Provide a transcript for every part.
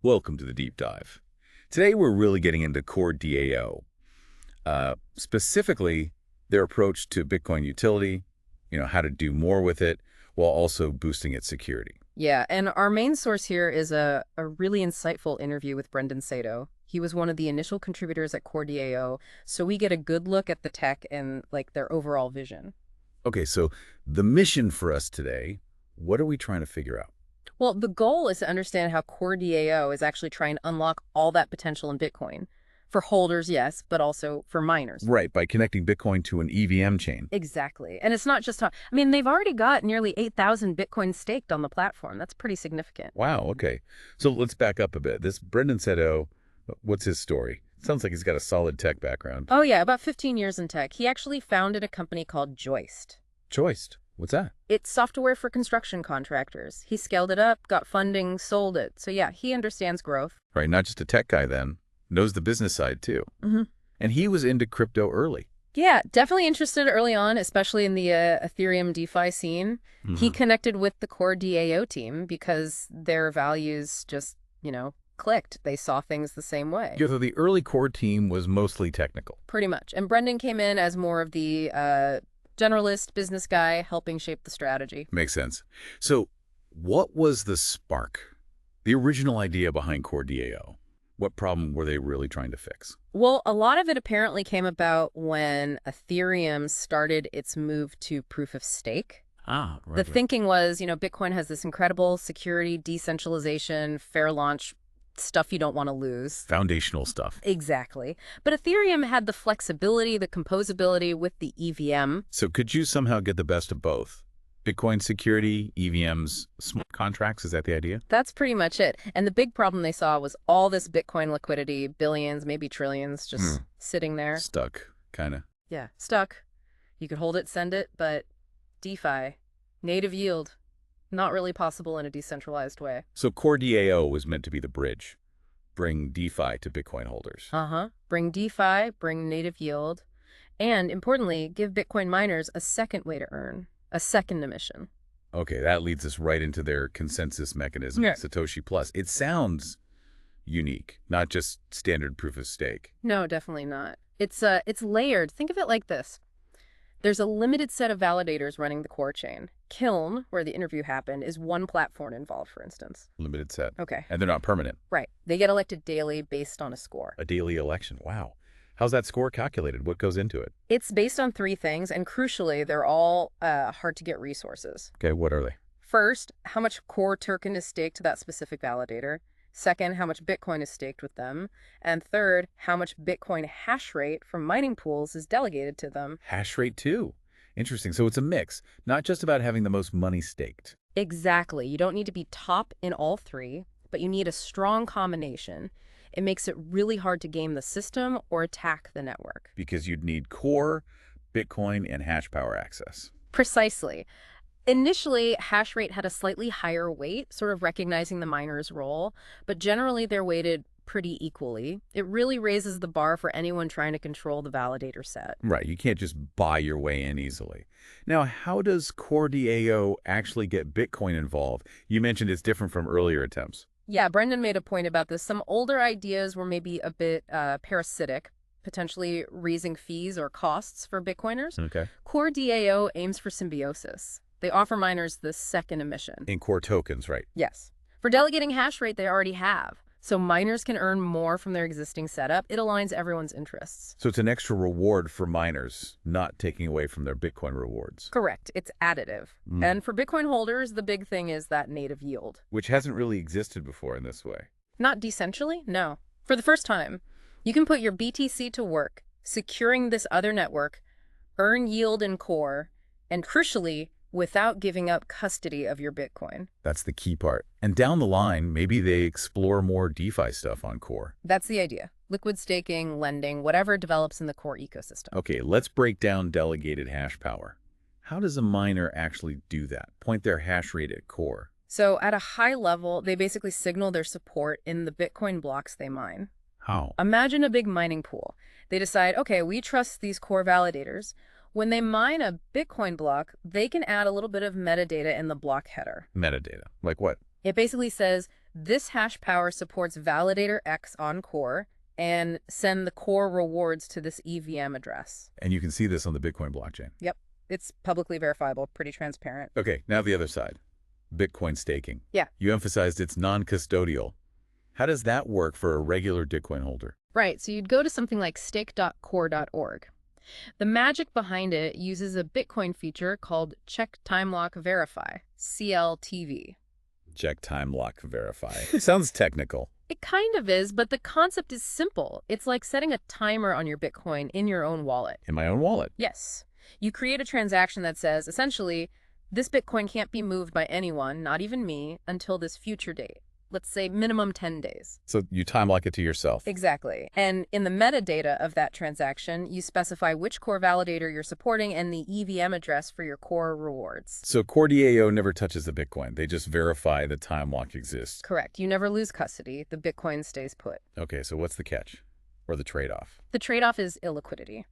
Welcome to the deep dive. Today we're really getting into core DAO, specifically their approach to Bitcoin utility, how to do more with it while also boosting its security. Yeah, and our main source here is a really insightful interview with Brendon Sedo. He was one of the initial contributors at Core DAO, so we get a good look at the tech and their overall vision. Okay, so the mission for us today, what are we trying to figure out? Well, the goal is to understand how Core DAO is actually trying to unlock all that potential in Bitcoin. For holders, yes, but also for miners. Right, by connecting Bitcoin to an EVM chain. Exactly. And it's not just, they've already got nearly 8,000 Bitcoin staked on the platform. That's pretty significant. Wow, okay. So let's back up a bit. This Brendon Sedo, what's his story? Sounds like he's got a solid tech background. Oh, yeah, about 15 years in tech. He actually founded a company called Joist. Joist? What's that? It's software for construction contractors. He scaled it up, got funding, sold it. So yeah, he understands growth. Right, not just a tech guy then. Knows the business side too. Mm-hmm. And he was into crypto early. Yeah, definitely interested early on, especially in the Ethereum DeFi scene. Mm-hmm. He connected with the core DAO team because their values just, clicked. They saw things the same way. Yeah, so the early core team was mostly technical. Pretty much. And Brendon came in as more of the generalist business guy helping shape the strategy. Makes sense. So what was the spark? The original idea behind core DAO? What problem were they really trying to fix? Well, a lot of it apparently came about when Ethereum started its move to proof of stake. Ah, right. The thinking was, Bitcoin has this incredible security, decentralization, fair launch, stuff you don't want to lose. Foundational stuff. Exactly. But Ethereum had the flexibility, the composability with the EVM. So could you somehow get the best of both? Bitcoin security, EVMs, smart contracts, is that the idea? That's pretty much it. And the big problem they saw was all this Bitcoin liquidity, billions, maybe trillions, just sitting there. Stuck, kind of. Yeah, stuck. You could hold it, send it, but DeFi, native yield, not really possible in a decentralized way. So core DAO was meant to be the bridge. Bring DeFi to Bitcoin holders. Bring DeFi, bring native yield, and importantly, give Bitcoin miners a second way to earn. A second emission. Okay, that leads us right into their consensus mechanism, Satoshi Plus. It sounds unique, not just standard proof of stake. No, definitely not. It's layered. Think of it like this. There's a limited set of validators running the core chain. Kiln, where the interview happened, is one platform involved, for instance. Limited set. Okay. And they're not permanent. Right. They get elected daily based on a score. A daily election. Wow. How's that score calculated? What goes into it? It's based on three things, and crucially, they're all hard-to-get resources. Okay, what are they? First, how much core token is staked to that specific validator. Second, how much Bitcoin is staked with them. And third, how much Bitcoin hash rate from mining pools is delegated to them. Hash rate too. Interesting. So it's a mix, not just about having the most money staked. Exactly. You don't need to be top in all three, but you need a strong combination. It makes it really hard to game the system or attack the network. Because you'd need core, Bitcoin, and hash power access. Precisely. Initially, hash rate had a slightly higher weight, sort of recognizing the miner's role, but generally they're weighted pretty equally. It really raises the bar for anyone trying to control the validator set. Right, you can't just buy your way in easily. Now, how does Core DAO actually get Bitcoin involved? You mentioned it's different from earlier attempts. Yeah, Brendon made a point about this. Some older ideas were maybe a bit parasitic, potentially raising fees or costs for Bitcoiners. Okay. Core DAO aims for symbiosis. They offer miners the second emission. In core tokens, right? Yes. For delegating hash rate, they already have. So miners can earn more from their existing setup. It aligns everyone's interests. So it's an extra reward for miners, not taking away from their Bitcoin rewards. Correct. It's additive. And for Bitcoin holders, the big thing is that native yield. Which hasn't really existed before in this way. Not decentrally? No. For the first time, you can put your BTC to work, securing this other network, earn yield in core, and crucially, without giving up custody of your Bitcoin. That's the key part. And down the line, maybe they explore more DeFi stuff on core. That's the idea. Liquid staking, lending, whatever develops in the core ecosystem. Okay, let's break down delegated hash power. How does a miner actually do that? Point their hash rate at core. So at a high level, they basically signal their support in the Bitcoin blocks they mine. How? Imagine a big mining pool. They decide, okay, we trust these core validators. When they mine a Bitcoin block, they can add a little bit of metadata in the block header. Metadata. Like what? It basically says This hash power supports validator X on core and send the core rewards to this EVM address. And you can see this on the Bitcoin blockchain. Yep. It's publicly verifiable, pretty transparent. Okay, now the other side. Bitcoin staking. Yeah. You emphasized it's non-custodial. How does that work for a regular Bitcoin holder? Right, so you'd go to something like stake.core.org. The magic behind it uses a Bitcoin feature called Check Time Lock Verify, CLTV. Check time lock verify. Sounds technical. It kind of is, but the concept is simple. It's like setting a timer on your Bitcoin in your own wallet. In my own wallet. Yes. You create a transaction that says, essentially, this Bitcoin can't be moved by anyone, not even me, until this future date. Let's say minimum 10 days. So you time lock it to yourself. Exactly. And in the metadata of that transaction, you specify which core validator you're supporting and the EVM address for your core rewards. So Core DAO never touches the Bitcoin. They just verify the time lock exists. Correct. You never lose custody. The Bitcoin stays put. Okay, so what's the catch? Or the trade-off? The trade-off is illiquidity.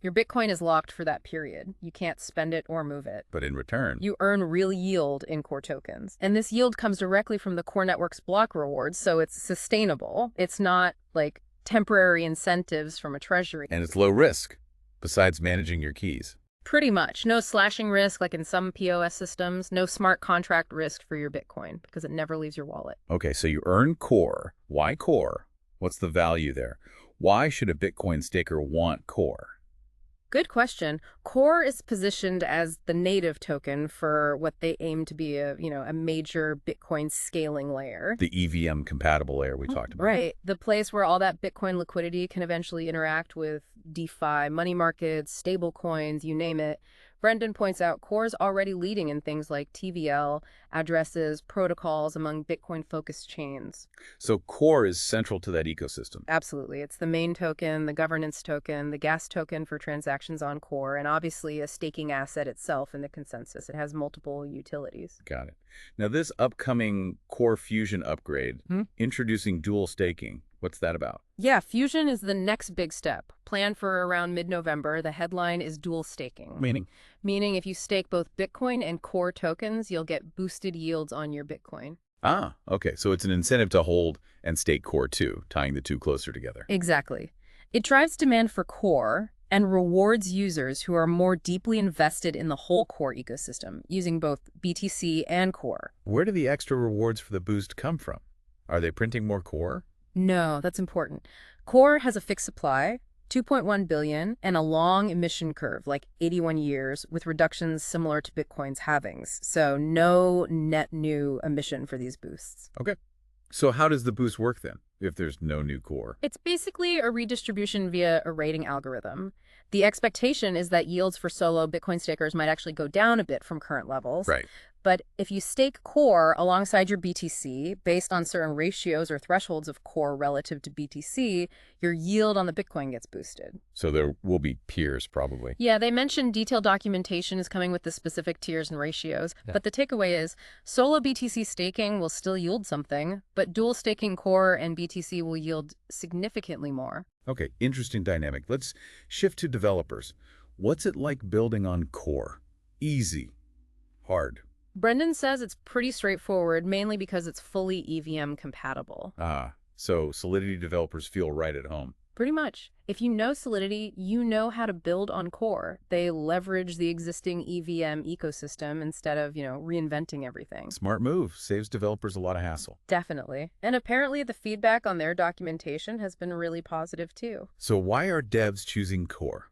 Your Bitcoin is locked for that period. You can't spend it or move it. But in return, You earn real yield in core tokens. And this yield comes directly from the core network's block rewards, so it's sustainable. It's not like temporary incentives from a treasury. and it's low risk, besides managing your keys. Pretty much. No slashing risk like in some POS systems. No smart contract risk for your Bitcoin because it never leaves your wallet. Okay, so you earn Core. Why Core? What's the value there? Why should a Bitcoin staker want Core? Good question. Core is positioned as the native token for what they aim to be a major Bitcoin scaling layer. The EVM compatible layer we talked about. Right. The place where all that Bitcoin liquidity can eventually interact with DeFi, money markets, stable coins, you name it. Brendon points out Core's already leading in things like TVL, addresses, protocols among Bitcoin-focused chains. So Core is central to that ecosystem. Absolutely. It's the main token, the governance token, the gas token for transactions on Core, and obviously a staking asset itself in the consensus. It has multiple utilities. Got it. Now this upcoming Core Fusion upgrade, introducing dual staking, what's that about? Yeah, Fusion is the next big step. Planned for around mid-November. The headline is dual staking. Meaning if you stake both Bitcoin and Core tokens, you'll get boosted yields on your Bitcoin. Ah, okay. So it's an incentive to hold and stake Core too, tying the two closer together. Exactly. It drives demand for Core and rewards users who are more deeply invested in the whole Core ecosystem, using both BTC and Core. Where do the extra rewards for the boost come from? Are they printing more Core? No, that's important. Core has a fixed supply, 2.1 billion, and a long emission curve, like 81 years, with reductions similar to Bitcoin's halvings. So no net new emission for these boosts. Okay. So how does the boost work then, if there's no new Core? It's basically a redistribution via a rating algorithm. The expectation is that yields for solo Bitcoin stakers might actually go down a bit from current levels. Right. But if you stake Core alongside your BTC, based on certain ratios or thresholds of Core relative to BTC, your yield on the Bitcoin gets boosted. So there will be peers probably. Yeah, they mentioned detailed documentation is coming with the specific tiers and ratios. Yeah. But the takeaway is solo BTC staking will still yield something, but dual staking Core and BTC will yield significantly more. Okay, interesting dynamic. Let's shift to developers. What's it like building on Core? Easy? Hard? Brendon says it's pretty straightforward, mainly because it's fully EVM compatible. Ah, so Solidity developers feel right at home. Pretty much. If you know Solidity, you know how to build on Core. They leverage the existing EVM ecosystem instead of, reinventing everything. Smart move. Saves developers a lot of hassle. Definitely. And apparently the feedback on their documentation has been really positive too. So why are devs choosing Core?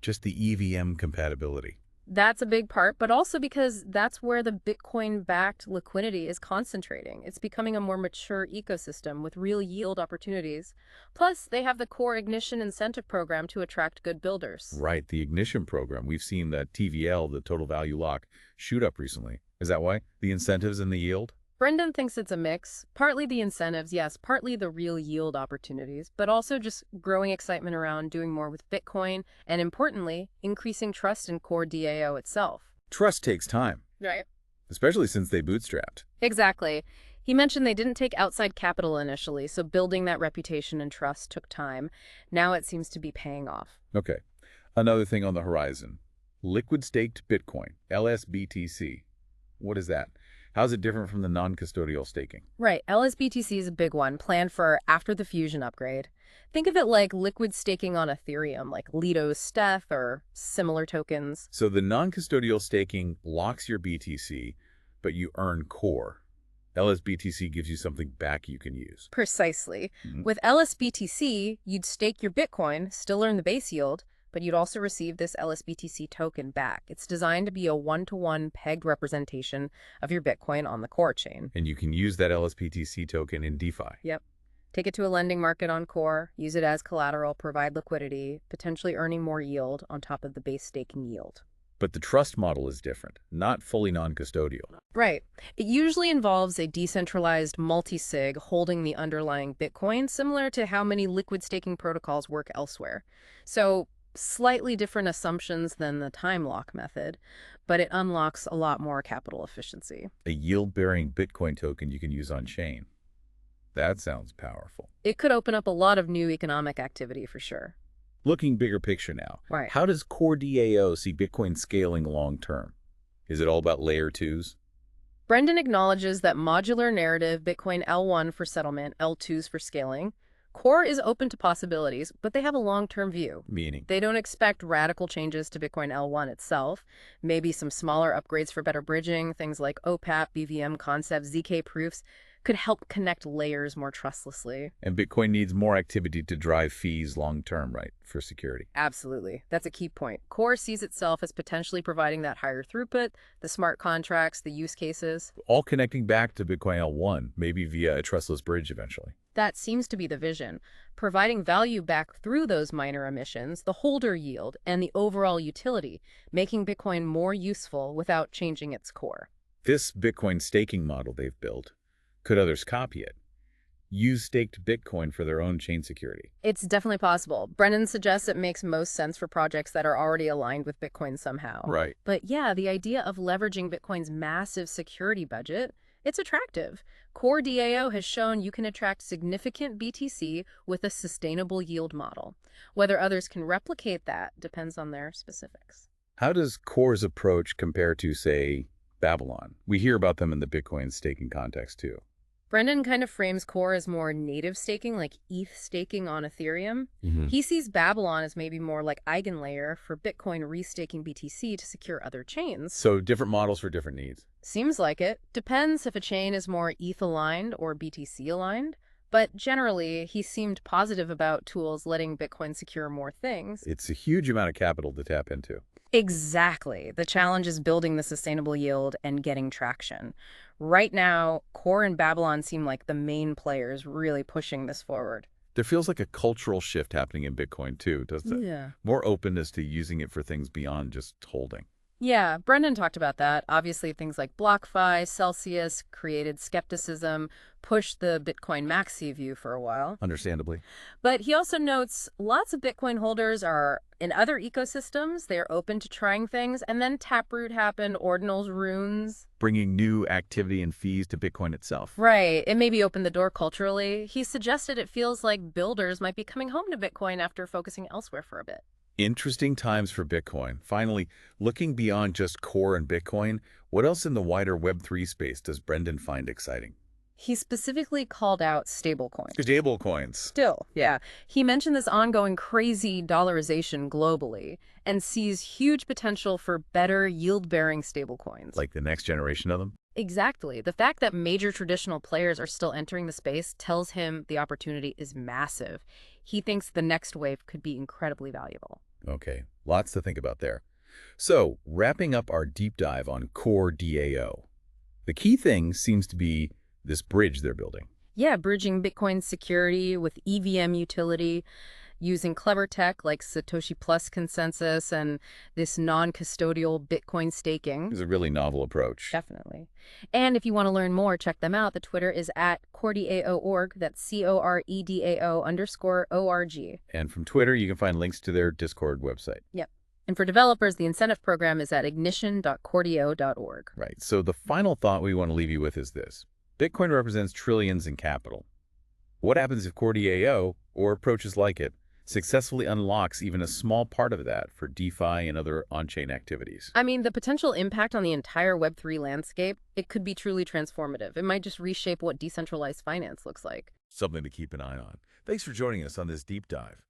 Just the EVM compatibility. That's a big part, but also because that's where the Bitcoin-backed liquidity is concentrating. It's becoming a more mature ecosystem with real yield opportunities. Plus, they have the Core Ignition incentive program to attract good builders. Right, the Ignition program. We've seen that TVL, the total value lock, shoot up recently. Is that why? The incentives and the yield? Brendon thinks it's a mix. Partly the incentives, yes, partly the real yield opportunities, but also just growing excitement around doing more with Bitcoin, and importantly, increasing trust in Core DAO itself. Trust takes time. Right. Especially since they bootstrapped. Exactly. He mentioned they didn't take outside capital initially, so building that reputation and trust took time. Now it seems to be paying off. Okay. Another thing on the horizon. Liquid staked Bitcoin, LSBTC. What is that? How's it different from the non-custodial staking? Right, LSBTC is a big one, planned for after the fusion upgrade. Think of it like liquid staking on Ethereum, like Lito's Steth or similar tokens. So the non-custodial staking locks your BTC, but you earn core. LSBTC gives you something back you can use. Precisely. Mhm. With LSBTC, you'd stake your Bitcoin, still earn the base yield, but you'd also receive this LSBTC token back. It's designed to be a one-to-one pegged representation of your Bitcoin on the core chain. And you can use that LSBTC token in DeFi. Yep. Take it to a lending market on core, use it as collateral, provide liquidity, potentially earning more yield on top of the base staking yield. But the trust model is different, not fully non-custodial. Right. It usually involves a decentralized multi-sig holding the underlying Bitcoin, similar to how many liquid staking protocols work elsewhere. So slightly different assumptions than the time lock method, but it unlocks a lot more capital efficiency. A yield-bearing Bitcoin token you can use on-chain. That sounds powerful. It could open up a lot of new economic activity for sure. Looking bigger picture now, Right. how does Core DAO see Bitcoin scaling long-term? Is it all about layer 2s? Brendon acknowledges that modular narrative, Bitcoin L1 for settlement, L2s for scaling. Core is open to possibilities, but they have a long-term view. Meaning? They don't expect radical changes to Bitcoin L1 itself. Maybe some smaller upgrades for better bridging, things like OPAP, BVM concepts, ZK proofs, could help connect layers more trustlessly. And Bitcoin needs more activity to drive fees long-term, right, for security. Absolutely. That's a key point. Core sees itself as potentially providing that higher throughput, the smart contracts, the use cases. All connecting back to Bitcoin L1, maybe via a trustless bridge eventually. That seems to be the vision, providing value back through those minor emissions, the holder yield, and the overall utility, making Bitcoin more useful without changing its core. This Bitcoin staking model they've built, could others copy it? Use staked Bitcoin for their own chain security? It's definitely possible. Brennan suggests it makes most sense for projects that are already aligned with Bitcoin somehow. Right. But yeah, the idea of leveraging Bitcoin's massive security budget, it's attractive. Core DAO has shown you can attract significant BTC with a sustainable yield model. Whether others can replicate that depends on their specifics. How does Core's approach compare to, say, Babylon? We hear about them in the Bitcoin staking context too. Brendan kind of frames Core as more native staking, like ETH staking on Ethereum. He sees Babylon as maybe more like eigenlayer for Bitcoin restaking BTC to secure other chains. So different models for different needs. Seems like it. Depends if a chain is more ETH aligned or BTC aligned. But generally, he seemed positive about tools letting Bitcoin secure more things. It's a huge amount of capital to tap into. Exactly. The challenge is building the sustainable yield and getting traction. Right now, Core and Babylon seem like the main players really pushing this forward. There feels like a cultural shift happening in Bitcoin too, doesn't it? Yeah. More openness to using it for things beyond just holding. Yeah, Brendan talked about that. Obviously, things like BlockFi, Celsius created skepticism, pushed the Bitcoin maxi view for a while. Understandably. But he also notes lots of Bitcoin holders are in other ecosystems. They're open to trying things. And then Taproot happened, Ordinals, Runes. Bringing new activity and fees to Bitcoin itself. Right. It maybe opened the door culturally. He suggested it feels like builders might be coming home to Bitcoin after focusing elsewhere for a bit. Interesting times for Bitcoin. Finally, looking beyond just Core and Bitcoin, what else in the wider Web3 space does Brendon find exciting? He specifically called out stablecoins. Stablecoins. Still, yeah. He mentioned this ongoing crazy dollarization globally and sees huge potential for better yield-bearing stablecoins. Like the next generation of them? Exactly. The fact that major traditional players are still entering the space tells him the opportunity is massive. He thinks the next wave could be incredibly valuable. Okay, lots to think about there. So, wrapping up our deep dive on Core DAO, the key thing seems to be this bridge they're building. Yeah, bridging Bitcoin security with EVM utility, using clever tech like Satoshi Plus consensus and this non-custodial Bitcoin staking. It's a really novel approach. Definitely. And if you want to learn more, check them out. The Twitter is at CoreDAO.org. That's COREDAO_ORG. And from Twitter, you can find links to their Discord website. Yep. And for developers, the incentive program is at ignition.cordio.org. Right. So the final thought we want to leave you with is this. Bitcoin represents trillions in capital. What happens if Core DAO, or approaches like it, successfully unlocks even a small part of that for DeFi and other on-chain activities. I mean, the potential impact on the entire Web3 landscape, it could be truly transformative. It might just reshape what decentralized finance looks like. Something to keep an eye on. Thanks for joining us on this deep dive.